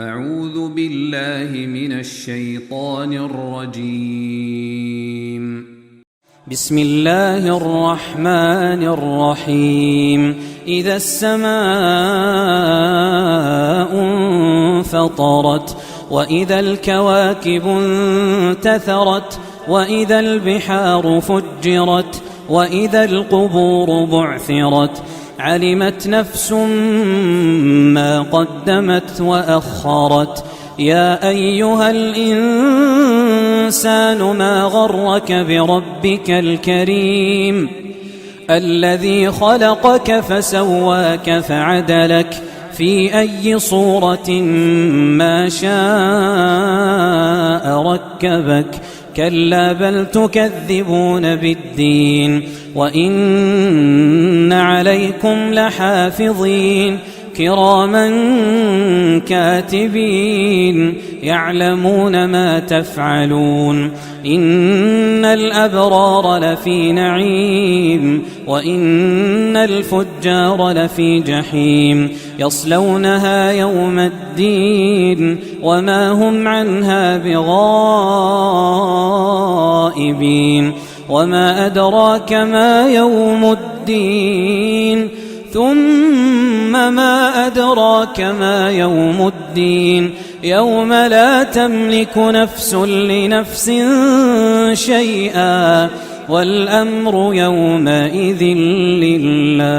أعوذ بالله من الشيطان الرجيم. بسم الله الرحمن الرحيم. إذا السماء انفطرت وإذا الكواكب انتثرت وإذا البحار فجرت وإذا القبور بعثرت علمت نفس ما قدمت وأخرت. يا أيها الإنسان ما غرك بربك الكريم الذي خلقك فسواك فعدلك في أي صورة ما شاء ركبك. كلا بل تكذبون بالدين وإن عليكم لحافظين كراما كاتبين يعلمون ما تفعلون. إن الأبرار لفي نعيم وإن الفجار لفي جحيم يصلونها يوم الدين وما هم عنها بغائبين. وما أدراك ما يوم الدين ثم ما أدراك ما يوم الدين يوم لا تملك نفس لنفس شيئا والأمر يومئذ لله.